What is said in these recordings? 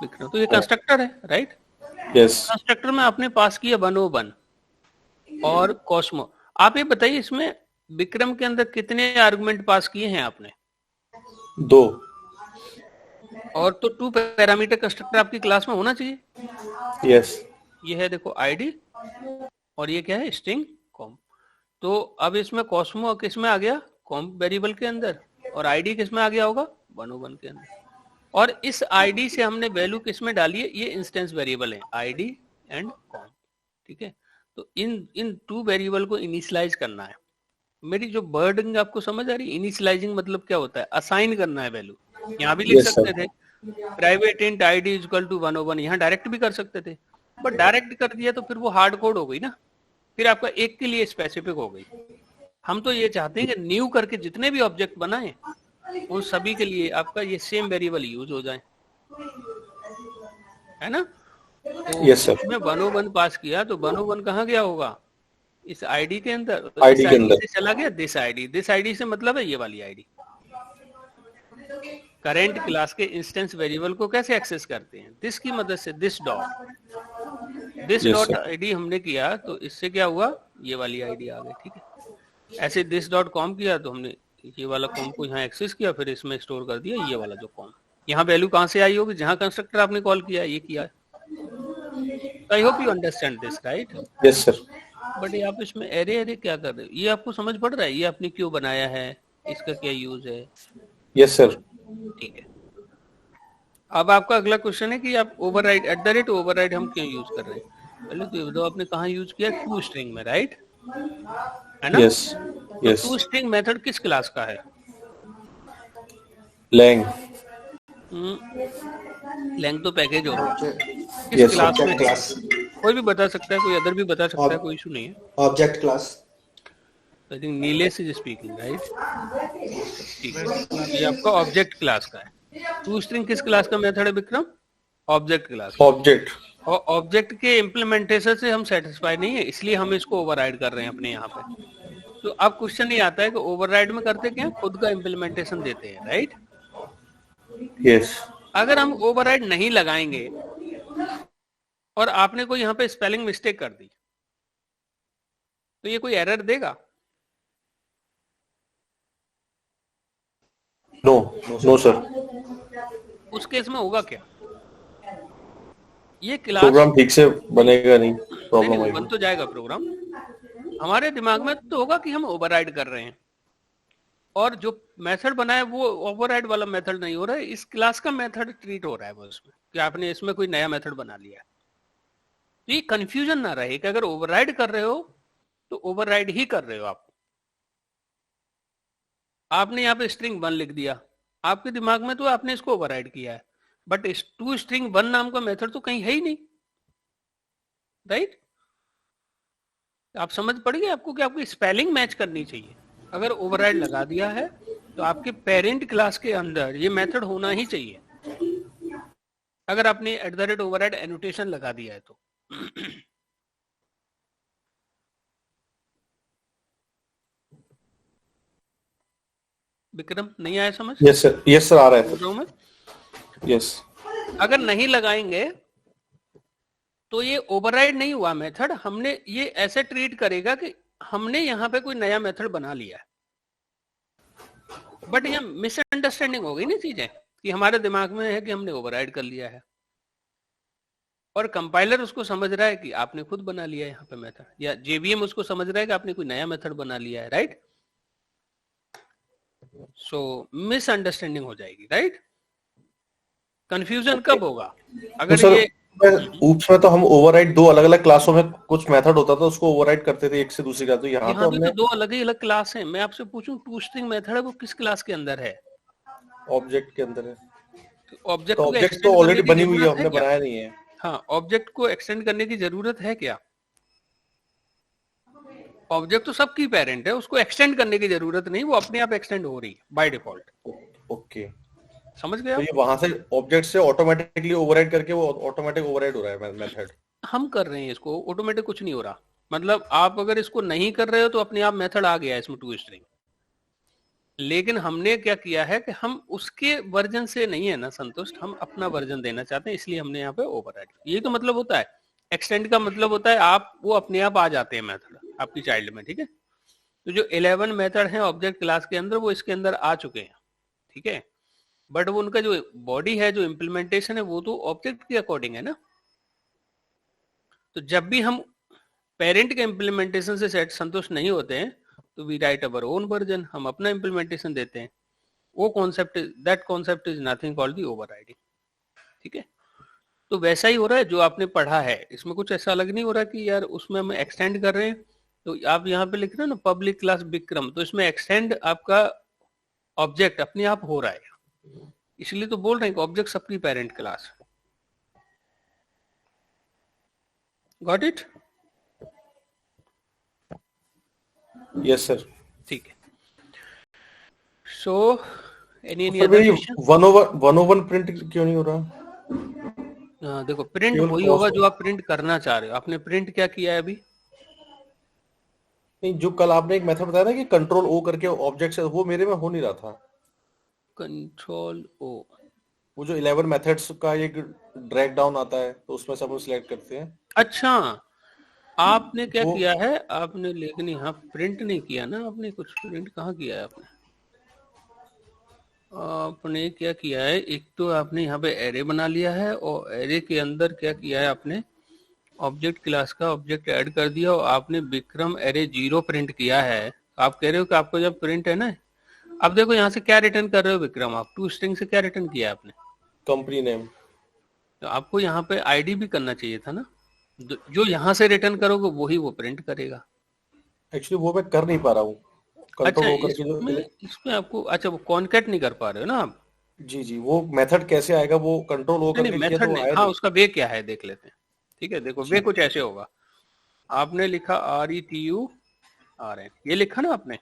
विक्रम, तो ये कंस्ट्रक्टर है, राइट? यस। कंस्ट्रक्टर में आपने पास किया 101 और कॉस्मो। आप ये बताइए इसमें विक्रम के अंदर कितने आर्गुमेंट पास किए हैं आपने? 2। और तो 2 पैरामीटर कंस्ट्रक्टर आपकी क्लास में होना चाहिए। यस। ये है देखो आईडी, और ये क्या है, स्ट्रिंग कॉम। तो अब इसमें कॉस्मो किस में आ गया, कॉम वेरिएबल के अंदर, और आईडी किस में आ गया होगा, 101 के अंदर। और इस आईडी से हमने वैल्यू किस में डाली है, ये इंस्टेंस वेरिएबल है आईडी एंड कॉम, ठीक है। तो इन 2 वेरिएबल को इनिशियलाइज करना है। मेरी जो वर्डिंग आपको समझ आ रही है? इनिशियलाइजिंग मतलब क्या होता है, असाइन करना है वैल्यू। यहाँ भी लिख Yes, सकते sir. थे private int ID is equal to 101, यहाँ डायरेक्ट भी कर सकते थे, बट डायरेक्ट कर दिया तो फिर वो हार्ड कोड हो गई ना, फिर आपका एक के लिए स्पेसिफिक हो गई। हम तो ये चाहते हैं कि न्यू करके जितने भी ऑब्जेक्ट बनाए उन सभी के लिए आपका ये सेम वेरिएबल यूज हो जाए, है ना? तो Yes, sir. इसमें 101 पास किया तो 101 कहाँ गया होगा, इस आईडी के अंदर। आईडी इस के आईडी अंदर। से चला गया दिस आईडी से मतलब है ये वाली आईडी। करेंट क्लास के इंस्टेंस वेरिएबल को कैसे एक्सेस करते हैं, दिस की मदद से, this Yes, dot sir. ID हमने किया तो इससे क्या हुआ, ये वाली आईडी आ गई, ठीक है। ऐसे दिस डॉट कॉम किया तो हमने ये वाला कॉम को यहाँ एक्सेस किया, फिर इसमें स्टोर कर दिया ये वाला जो कॉम। यहाँ वैल्यू कहाँ से आई होगी, जहाँ कंस्ट्रक्टर आपने कॉल किया ये किया। I hope you understand this, right? Yes, sir. But ये आप इसमें एरे क्या कर रहे हो, ये आपको समझ पड़ रहा है, ये आपने क्यों बनाया है, इसका क्या यूज है? Yes, sir. ठीक है। अब आपका अगला क्वेश्चन है कि आप ओवरराइड ओवरराइड हम क्यों यूज कर रहे हैं। पहले तो ये बताओ आपने कहाँ यूज किया, टू स्ट्रिंग में, राइट? है ना? Yes. तो Yes. टू स्ट्रिंग मेथड किस क्लास का है? Lang. लैंग तो पैकेज हो गया, किस Yes, क्लास में? Object class. कोई भी बता सकता है, कोई अदर भी बता सकता है, कोई इशू नहीं है। Object class. I think Nilesh is speaking, right? ठीक है, ये आपका ऑब्जेक्ट क्लास का है। टू स्ट्रिंग किस क्लास का मेथड है विक्रम? ऑब्जेक्ट क्लास का। Object. और ऑब्जेक्ट के इम्प्लीमेंटेशन से हम सेटिस्फाई नहीं है, इसलिए हम इसको ओवरराइड कर रहे हैं अपने यहाँ पे। तो अब क्वेश्चन ये आता है कि ओवरराइड में करते क्या, खुद का इम्प्लीमेंटेशन देते हैं, राइट? Yes. अगर हम ओवरराइड नहीं लगाएंगे और आपने कोई यहाँ पे स्पेलिंग मिस्टेक कर दी तो ये कोई एरर देगा? No. No, sir. उस केस में होगा क्या, ये क्लास प्रोग्राम ठीक से बनेगा नहीं, प्रॉब्लम नहीं, आएगी। बन तो जाएगा प्रोग्राम। हमारे दिमाग में तो होगा कि हम ओवरराइड कर रहे हैं, और जो मेथड बना है वो ओवरराइड वाला मेथड नहीं हो रहा है, इस क्लास का मेथड ट्रीट हो रहा है बस में, कि आपने इसमें कोई नया मेथड बना लिया है। तो ये कंफ्यूजन ना रहे कि अगर ओवरराइड कर रहे हो तो ओवरराइड ही कर रहे हो आप। आपने यहाँ पे स्ट्रिंग 1 लिख दिया, आपके दिमाग में तो आपने इसको ओवरराइड किया है, बट इस टू स्ट्रिंग 1 नाम का मेथड तो कहीं है ही नहीं, राइट? आप समझ पड़ गए आपको कि आपकी स्पेलिंग मैच करनी चाहिए। अगर ओवरराइड लगा दिया है तो आपके पेरेंट क्लास के अंदर ये मेथड होना ही चाहिए, अगर आपने @override एनोटेशन लगा दिया है तो। विक्रम नहीं आया समझ? Yes, sir. Yes, sir. आ रहा है मैं Yes. अगर नहीं लगाएंगे तो ये ओवरराइड नहीं हुआ मेथड, हमने ये ऐसे ट्रीट करेगा कि हमने यहाँ पे कोई नया मेथड बना लिया है। बट यहाँ मिसअंडरस्टैंडिंग हो गई ना चीजें, कि हमारे दिमाग में है कि हमने ओवरराइड कर लिया है, और कंपाइलर उसको समझ रहा है कि आपने खुद बना लिया है यहाँ पे मेथड, या जेवीएम उसको समझ रहा है कि आपने कोई नया मेथड बना लिया है, राइट? सो मिसअंडरस्टैंडिंग हो जाएगी, राइट? कंफ्यूजन कब होगा, अगर सर, ये ऊप्स में तो हम ओवरराइड 2 अलग अलग क्लासों में कुछ मेथड होता था, उसको ओवरराइड करते थे एक से दूसरी का, तो यहाँ तो भी हमने तो 2 अलग ही अलग क्लास हैं। मैं आपसे पूछूं टू स्ट्रिंग मेथड है वो किस क्लास के अंदर है? ऑब्जेक्ट के अंदर है। ऑब्जेक्ट तो को ऑब्जेक्ट एक्सटेंड तो ऑलरेडी करने की बनी हुई है, जरूरत हमने क्या? बनाया नहीं है। हाँ, ऑब्जेक्ट को एक्सटेंड करने की जरूरत है क्या? ऑब्जेक्ट तो सबकी पेरेंट है, उसको एक्सटेंड करने की जरूरत नहीं, वो अपने आप एक्सटेंड हो रही है बाय डिफॉल्ट। ओके, समझ गए तो आप? ये वहां से ऑब्जेक्ट से ऑटोमेटिकली ओवरराइड करके वो ऑटोमेटिक ओवरराइड हो रहा है मेथड। हम कर रहे हैं इसको, ऑटोमेटिक कुछ नहीं हो रहा। मतलब आप अगर इसको नहीं कर रहे हो तो अपने आप मेथड आ गया है इसमें टू स्ट्रिंग, लेकिन हमने क्या किया है कि हम उसके वर्जन से नहीं है ना संतुष्ट, हम अपना वर्जन देना चाहते हैं, इसलिए हमने यहाँ पे ओवरराइड। ये तो मतलब होता है एक्सटेंड का मतलब होता है आप वो अपने आप आ जाते हैं मेथड आपकी चाइल्ड में, ठीक है। तो जो 11 मेथड है ऑब्जेक्ट क्लास के अंदर वो इसके अंदर आ चुके हैं, ठीक है। बट वो उनका जो बॉडी है, जो इम्प्लीमेंटेशन है, वो तो ऑब्जेक्ट के अकॉर्डिंग है ना। तो जब भी हम पेरेंट के इम्प्लीमेंटेशन से सेट संतुष्ट नहीं होते हैं तो we write our own version, हम अपना इम्प्लीमेंटेशन देते हैं। वो concept, that concept is nothing called the overriding, ठीक है। तो वैसा ही हो रहा है जो आपने पढ़ा है, इसमें कुछ ऐसा अलग नहीं हो रहा कि यार उसमें हम एक्सटेंड कर रहे हैं। तो आप यहाँ पे लिख रहे हो ना पब्लिक क्लास विक्रम, तो इसमें एक्सटेंड आपका ऑब्जेक्ट अपने आप हो रहा है, इसलिए तो बोल रहे हैं कि ऑब्जेक्ट सबकी parent class. Got it? Yes sir. ठीक है। सो एनी फिर अदर भी क्वेश्चन? 101 प्रिंट क्यों नहीं हो रहा? देखो प्रिंट केवल वही क्रॉस होगा हो। जो आप प्रिंट करना चाह रहे हो। आपने प्रिंट क्या किया है अभी? नहीं, जो कल आपने एक मेथड बताया ना कि कंट्रोल ओ करके ऑब्जेक्ट से, वो मेरे में हो नहीं रहा था। कंट्रोल ओ, वो जो 11 मेथड्स का एक ड्रैग डाउन आता है तो उसमें सब सिलेक्ट करते हैं अच्छा आपने क्या वो। किया है, आपने लेकिन यहाँ प्रिंट नहीं किया ना, आपने कुछ प्रिंट कहाँ किया है आपने? आपने क्या किया है, एक तो आपने यहाँ पे एरे बना लिया है और एरे के अंदर क्या किया है आपने, ऑब्जेक्ट क्लास का ऑब्जेक्ट ऐड कर दिया और आपने विक्रम एरे 0 प्रिंट किया है। आप कह रहे हो कि आपको जब प्रिंट है ना, अब देखो यहाँ से क्या रिटर्न कर रहे हो विक्रम, आप टू स्ट्रिंग से क्या रिटर्न किया आपने? Company name. तो आपको यहाँ पे आईडी भी करना चाहिए था ना, जो यहाँ से रिटर्न करोगे वही वो प्रिंट करेगा। एक्चुअली वो मैं कर नहीं पा रहा हूँ, अच्छा कंट्रोल ओ करके जो इसमें आपको, अच्छा वो कॉन्केट नहीं कर पा रहे हो ना आप? जी जी, वो मेथड कैसे आएगा, वो कंट्रोल ओ नहीं नहीं करके किया तो मेथड वो नहीं, आया हाँ नहीं। उसका वे क्या है देख लेते हैं। ठीक है देखो वे जी कुछ ऐसे होगा, आपने लिखा RETURN, ये लिखा ना आपने,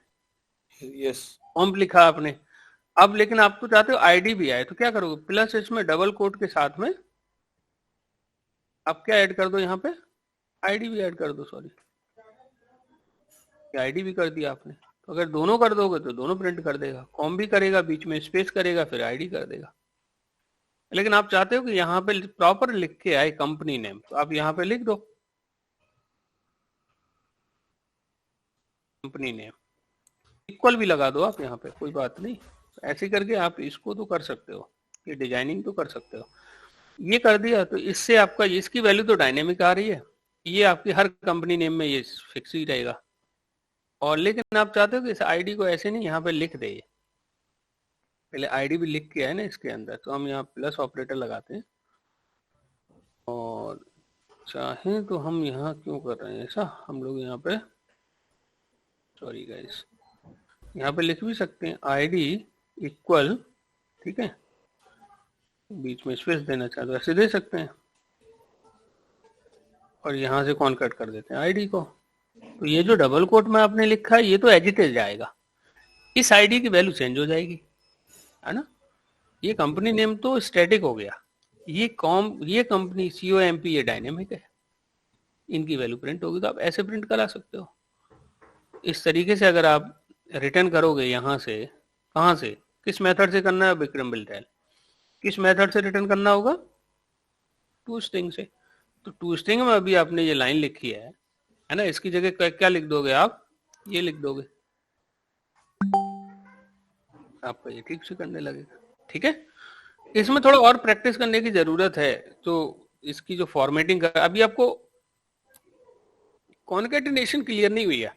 यस। कॉम्प लिखा आपने। अब लेकिन आप तो चाहते हो आईडी भी आए, तो क्या करोगे, प्लस इसमें डबल कोट के साथ में आप क्या ऐड कर दो, यहाँ पे आईडी भी ऐड कर दो, सॉरी आईडी भी कर दिया आपने। तो अगर दोनों कर दोगे तो दोनों प्रिंट कर देगा, कॉम भी करेगा, बीच में स्पेस करेगा, फिर आईडी कर देगा। लेकिन आप चाहते हो कि यहाँ पे प्रॉपर लिख के आए कंपनी नेम, तो आप यहाँ पे लिख दो कंपनी नेम, इक्वल भी लगा दो आप यहाँ पे, कोई बात नहीं। ऐसे करके आप इसको तो कर सकते हो, ये डिजाइनिंग तो कर सकते हो। ये कर दिया तो इससे आपका इसकी वैल्यू तो डायनेमिक आ रही है, ये आपकी हर कंपनी नेम में ये फिक्स ही रहेगा। और लेकिन आप चाहते हो कि इस आईडी को ऐसे नहीं यहाँ पे लिख दे, पहले आईडी भी लिख के है ना इसके अंदर, तो हम यहाँ प्लस ऑपरेटर लगाते हैं। और चाहें तो हम यहाँ क्यों कर रहे हैं ऐसा, हम लोग यहाँ पे, सॉरी गाइस, यहाँ पे लिख भी सकते हैं आईडी इक्वल, ठीक है, बीच में स्पेस देना चाहते तो ऐसे दे सकते हैं, और यहाँ से कॉन्कट कर देते हैं आईडी को। तो ये जो डबल कोट में आपने लिखा है ये तो एजिटेज जाएगा, इस आईडी की वैल्यू चेंज हो जाएगी, है ना। ये कंपनी नेम तो स्टैटिक हो गया, ये कंपनी COMP ये डायनेमिक है, इनकी वैल्यू प्रिंट होगी। तो आप ऐसे प्रिंट करा सकते हो। इस तरीके से अगर आप रिटर्न करोगे यहाँ से, कहाँ से, किस मेथड से करना है विक्रम बिल्टैल, किस मेथड से रिटर्न करना होगा, टू स्ट्रिंग से। तो टू स्ट्रिंग में अभी आपने ये लाइन लिखी है ना, इसकी जगह क्या लिख दोगे आप, ये लिख दोगे, आपका ये ठीक से करने लगेगा। ठीक है, इसमें थोड़ा और प्रैक्टिस करने की जरूरत है। तो इसकी जो फॉर्मेटिंग कर, अभी आपको कॉन्केटिनेशन क्लियर नहीं हुई है,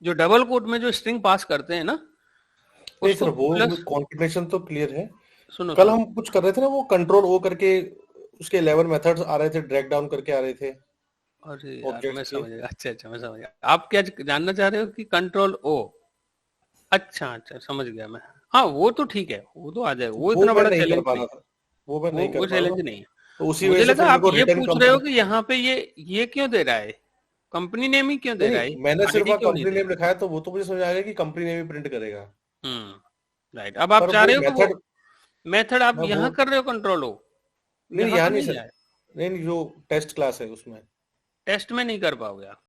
जो डबल कोट में जो स्ट्रिंग पास करते हैं ना नहीं उसको सर, वो प्लस, कॉन्फ़िगरेशन तो क्लियर है। सुनो कल सुनो, हम कुछ कर रहे थे ना, वो कंट्रोल ओ करके उसके 11 मेथड्स आ रहे थे, ड्रैग डाउन करके आ रहे थे अरे यार मैं ऑब्जेक्ट्स के। समझ गया, अच्छा अच्छा मैं समझ गया, आप क्या जानना चाह रहे हो कि कंट्रोल ओ, अच्छा अच्छा समझ गया मैं। हाँ वो तो ठीक है, वो तो आ जाएगा, वो वो इतना मैं बड़ा नहीं कर चैलेंज पा नहीं, रहा था, वो मैं नहीं कर वो पा रहा चैलेंज था। नहीं है। तो उसी वजह मुझे से लगा फिर मेरे आप को ये रिटर्न पूछ रहे हो कंपनी। कि यहाँ पे ये क्यों दे रहा है, कंपनी नेम ही क्यों दे नहीं रहा है, नहीं, मैंने सिर्फ आईडी क्यों नहीं कंपनी दे नेम रहा? लिखा है, तो वो तो मुझे समझ आ गया कि कंपनी नेम ही प्रिंट करेगा। राइट, अब आप पर चाह वो रहे हो कि वो मेथड, मेथड आप मैं वो, यहाँ कर रहे हो कंट्रोल हो, नहीं नहीं, यहाँ यहाँ तो नहीं नहीं सर, है, नहीं नहीं, जो टेस्ट क्लास है उसमें। टेस्ट में नहीं कर पाओगे आप।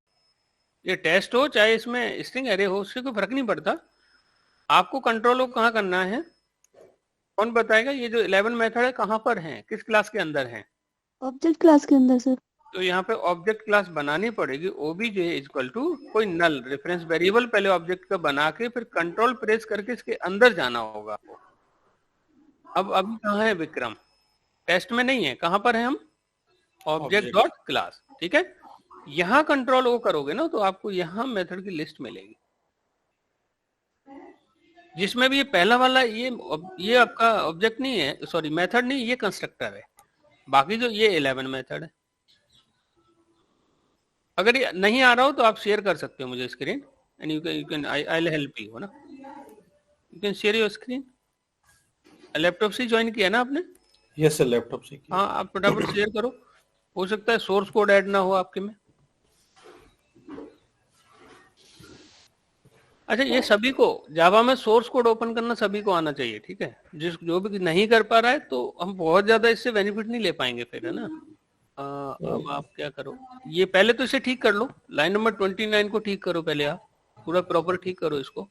ये टेस्ट हो चाहे इसमें स्ट्रिंग एरे हो, उससे कोई फर्क नहीं पड़ता। आपको कंट्रोल ओ कहाँ करना है, कौन बताएगा? ये जो 11 मेथड है कहाँ पर है, किस क्लास के अंदर है? ऑब्जेक्ट क्लास के अंदर सर। तो यहाँ पे ऑब्जेक्ट क्लास बनानी पड़ेगी, ओबीजे इक्वल टू कोई नल रेफरेंस वेरिएबल पहले ऑब्जेक्ट का बना के फिर कंट्रोल प्रेस करके इसके अंदर जाना होगा आपको। अब अभी कहाँ है विक्रम? टेस्ट में नहीं है, कहाँ पर है हम? ऑब्जेक्ट डॉट क्लास, ठीक है। यहाँ कंट्रोल ओ करोगे ना तो आपको यहाँ मेथड की लिस्ट मिलेगी, जिसमें भी ये पहला वाला ये आपका ऑब्जेक्ट नहीं है, सॉरी मेथड नहीं, ये कंस्ट्रक्टर है। बाकी जो ये 11 मेथड है। अगर ये नहीं आ रहा हो तो आप शेयर कर सकते हो मुझे screen, and you can I will help you, ना। You can share your screen. Laptop से ज्वाइन किया ना आपने? यस सर, लैपटॉप से किया। हाँ, आप फटाफट शेयर करो, हो सकता है सोर्स कोड ऐड ना हो आपके में। अच्छा, ये सभी को जावा में सोर्स कोड ओपन करना सभी को आना चाहिए, ठीक है। जो भी नहीं कर पा रहा है तो हम बहुत ज्यादा इससे बेनिफिट नहीं ले पाएंगे फिर, है ना। अब आप क्या करो, ये पहले तो इसे ठीक कर लो, लाइन नंबर 29 को ठीक करो पहले, आप पूरा प्रॉपर ठीक करो इसको।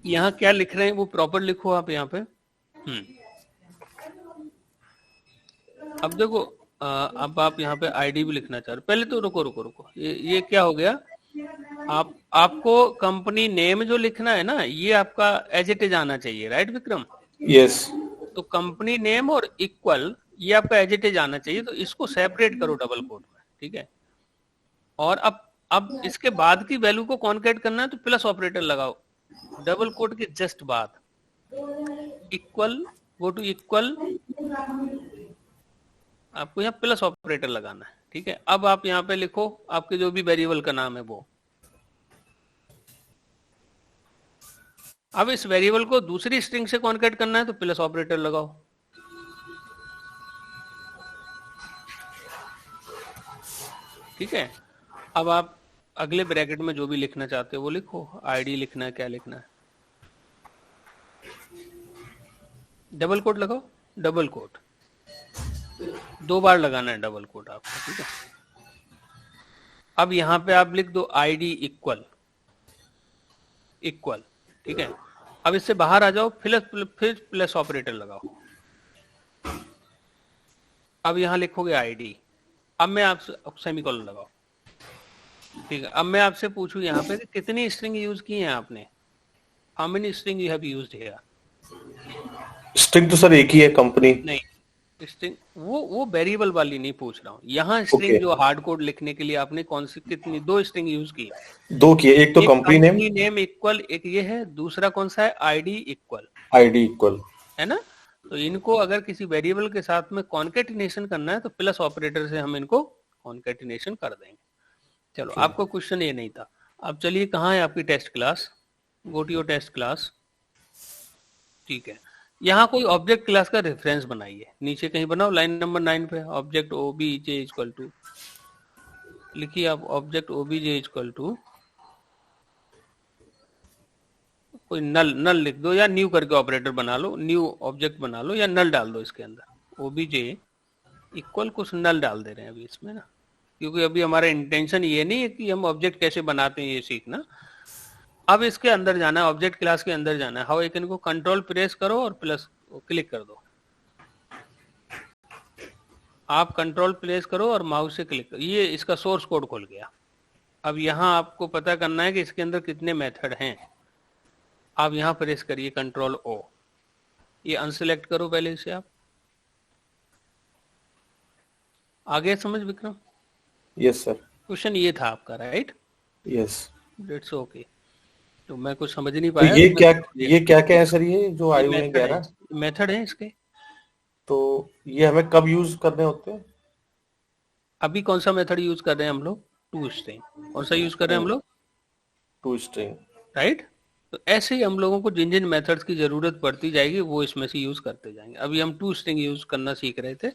यहाँ क्या लिख रहे हैं वो प्रॉपर लिखो आप यहाँ पे। अब देखो, अब आप यहाँ पे आईडी भी लिखना चाह रहे हो। पहले तो रुको, ये क्या हो गया, आपको कंपनी नेम जो लिखना है ना, ये आपका एज इट इज आना चाहिए, राइट विक्रम? यस। तो कंपनी नेम और इक्वल ये आपका एज इट इज आना चाहिए, तो इसको सेपरेट करो डबल कोट में, ठीक है। और अब इसके बाद की वैल्यू को कॉन्केट करना है तो प्लस ऑपरेटर लगाओ डबल कोट के जस्ट बाद, इक्वल, गो टू इक्वल, आपको यहाँ प्लस ऑपरेटर लगाना है, ठीक है। अब आप यहाँ पे लिखो आपके जो भी वेरिएबल का नाम है वो। अब इस वेरिएबल को दूसरी स्ट्रिंग से कॉन्केट करना है तो प्लस ऑपरेटर लगाओ, ठीक है। अब आप अगले ब्रैकेट में जो भी लिखना चाहते हो वो लिखो, आईडी लिखना है, क्या लिखना है, डबल कोट लगाओ, डबल कोट 2 बार लगाना है डबल कोट आपको, ठीक है। अब यहाँ पे आप लिख दो आईडी इक्वल, ठीक है। अब इससे बाहर आ जाओ, फिर प्लस ऑपरेटर लगाओ। अब यहाँ लिखोगे आईडी, अब मैं आपसे सेमीकोलन लगाओ, ठीक है। अब मैं आपसे पूछूं यहाँ पे कितनी स्ट्रिंग यूज की है आपने, how many string you have used here? String तो सर एक ही है, कंपनी। नहीं, स्ट्रिंग वो वेरिएबल वाली नहीं पूछ रहा हूँ, यहाँ स्ट्रिंग Okay. जो हार्ड कोड लिखने के लिए आपने कौन सी कितनी 2 स्ट्रिंग यूज की? 2 की है, एक तो कंपनी नेम इक्वल, एक ये है, दूसरा कौन सा है, आईडी इक्वल, आईडी इक्वल, है ना। तो इनको अगर किसी वेरिएबल के साथ में कॉन्केटिनेशन करना है तो प्लस ऑपरेटर से हम इनको कॉन्केटिनेशन कर देंगे। चलो, आपको क्वेश्चन ये नहीं था। अब चलिए, कहाँ है आपकी test class? Go to your test class, ठीक है। यहाँ कोई ऑब्जेक्ट क्लास का रेफरेंस बनाइए, नीचे कहीं बनाओ, लाइन नंबर 9 पे ऑब्जेक्ट ओबीजे इक्वल टू, लिखिए आप ऑब्जेक्ट ओबीजे इक्वल टू कोई नल लिख दो, या न्यू करके ऑपरेटर बना लो, न्यू ऑब्जेक्ट बना लो, या नल डाल दो इसके अंदर। ओबीजे इक्वल कुछ नल डाल दे रहे हैं अभी इसमें, ना, क्योंकि अभी हमारा इंटेंशन ये नहीं है कि हम ऑब्जेक्ट कैसे बनाते हैं ये सीखना। अब इसके अंदर जाना है, ऑब्जेक्ट क्लास के अंदर जाना है। हाउ आइकन को कंट्रोल प्रेस करो और प्लस क्लिक कर दो। आप कंट्रोल प्रेस करो और माउस से क्लिक करो, ये इसका सोर्स कोड खुल गया। अब यहाँ आपको पता करना है कि इसके अंदर कितने मेथड हैं। आप यहाँ प्रेस करिए कंट्रोल ओ, ये अनसिलेक्ट करो पहले इसे आप। आगे समझ विक्रम? Yes sir. क्वेश्चन ये था आपका, राइट? यस। That's okay. तो मैं कुछ समझ नहीं पाया। तो ये क्या है सर, ये जो आए हुए हैं 11 मेथड है इसके? तो ये हमें कब यूज करने होते हैं? अभी कौन सा मेथड यूज कर रहे हैं हम लोग? To string. कौन सा यूज कर रहे हैं हम लोग? To string, right. तो ऐसे ही हम लोगों को जिन जिन मेथड्स की जरूरत पड़ती जाएगी वो इसमें से यूज करते जाएंगे। अभी हम टू स्ट्रिंग यूज करना सीख रहे थे,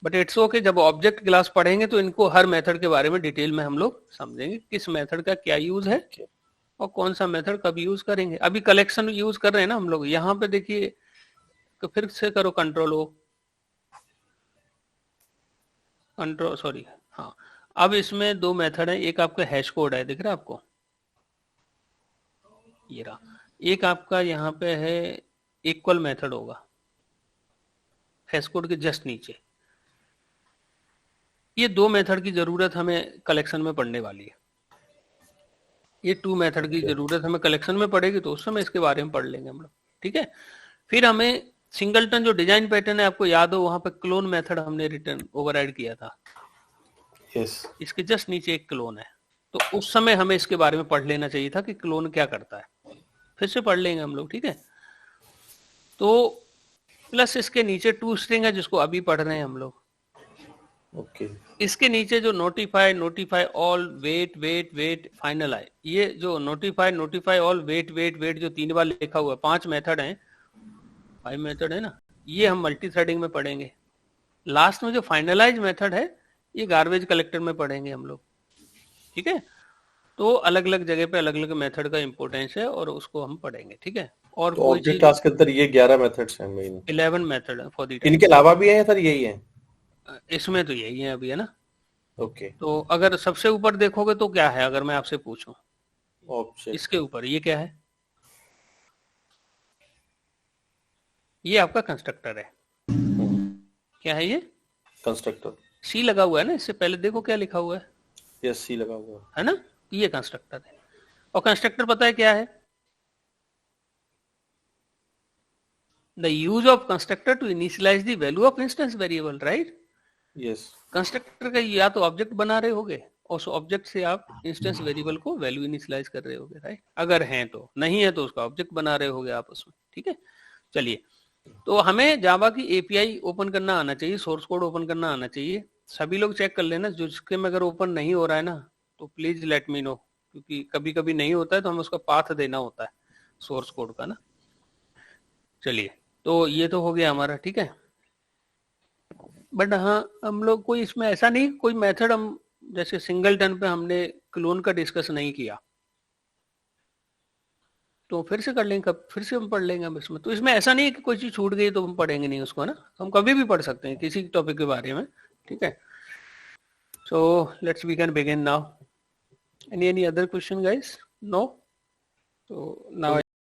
बट इट्स ओके। जब ऑब्जेक्ट क्लास पढ़ेंगे तो इनको हर मेथड के बारे में डिटेल में हम लोग समझेंगे, किस मेथड का क्या यूज है और कौन सा मेथड कब यूज करेंगे। अभी कलेक्शन यूज कर रहे हैं ना हम लोग। यहाँ पे देखिए, तो फिर से करो कंट्रोल ओ, कंट्रोल, सॉरी, हाँ। अब इसमें 2 मेथड है, एक आपका हैश कोड है, दिख रहा है आपको? ये रहा। एक आपका यहाँ पे है इक्वल मेथड होगा हैश कोड के जस्ट नीचे। ये दो मेथड की जरूरत हमें कलेक्शन में पड़ने वाली है। ये टू मेथड की जरूरत हमें कलेक्शन में पड़ेगी, तो उस समय इसके बारे में पढ़ लेंगे हम लोग, ठीक है। फिर हमें सिंगलटन जो डिजाइन पैटर्न है, आपको याद हो वहां पे क्लोन मेथड हमने रिटर्न ओवरराइड किया था। यस। इसके जस्ट नीचे एक क्लोन है, तो उस समय हमें इसके बारे में पढ़ लेना चाहिए था कि क्लोन क्या करता है। फिर से पढ़ लेंगे हम लोग, ठीक है। तो प्लस इसके नीचे टू स्ट्रिंग है जिसको अभी पढ़ रहे हैं हम लोग। ओके। इसके नीचे जो notify all, wait wait wait, final है, ये जो notify all, wait wait wait जो 3 बार लिखा हुआ है, 5 मेथड हैं, 5 मेथड है ना, ये हम मल्टी थ्रेडिंग में पढ़ेंगे। लास्ट में जो फाइनलाइज मेथड है ये गार्बेज कलेक्टर में पढ़ेंगे हम लोग, ठीक है। तो अलग अलग जगह पे अलग अलग मेथड का इंपोर्टेंस है और उसको हम पढ़ेंगे, ठीक है। और तो कोई ऑब्जेक्ट चीज क्लास के अंदर ये 11 मेथड्स हैं मेन। 11 मेथड है फॉर दी इनके अलावा भी है या सर यही है? इसमें तो यही है अभी, है ना। ओके। तो अगर सबसे ऊपर देखोगे तो क्या है, अगर मैं आपसे पूछूं ऑब्जेक्ट इसके ऊपर ये क्या है, ये आपका कंस्ट्रक्टर है। क्या है ये? कंस्ट्रक्टर। सी लगा हुआ है ना, इससे पहले देखो क्या लिखा हुआ है यस, सी लगा हुआ है ना। ये कंस्ट्रक्टर है। और कंस्ट्रक्टर पता है क्या है? The use of constructor to initialise the value of instance variable, right. Yes. Constructor का या तो ऑब्जेक्ट बना रहे होगे और उस ऑब्जेक्ट से आप इंस्टेंस वेरिएबल को वैल्यू इनिशियलाइज कर रहे होगे, राइट। अगर हैं तो, नहीं है तो उसका ऑब्जेक्ट बना रहे होगे आप उसमें, ठीक है। चलिए, तो हमें जावा की एपीआई ओपन करना आना चाहिए, सोर्स कोड ओपन करना आना चाहिए। सभी लोग चेक कर लेना, जिसके में अगर ओपन नहीं हो रहा है ना तो प्लीज लेट मी नो, क्योंकि कभी कभी नहीं होता है तो हमें उसका पाथ देना होता है सोर्स कोड का ना। चलिए, तो ये तो हो गया हमारा, ठीक है। बट हाँ, हम लोग कोई इसमें ऐसा नहीं, कोई मेथड हम जैसे सिंगलटन पे हमने क्लोन का डिस्कस नहीं किया, तो फिर से कर लेंगे, कब फिर से हम पढ़ लेंगे हम इसमें। तो इसमें ऐसा नहीं है कि कोई चीज छूट गई तो हम पढ़ेंगे नहीं उसको ना, हम कभी भी पढ़ सकते हैं किसी टॉपिक के बारे में, ठीक है। So let's we can begin now. Any other question guys? No? तो नाउ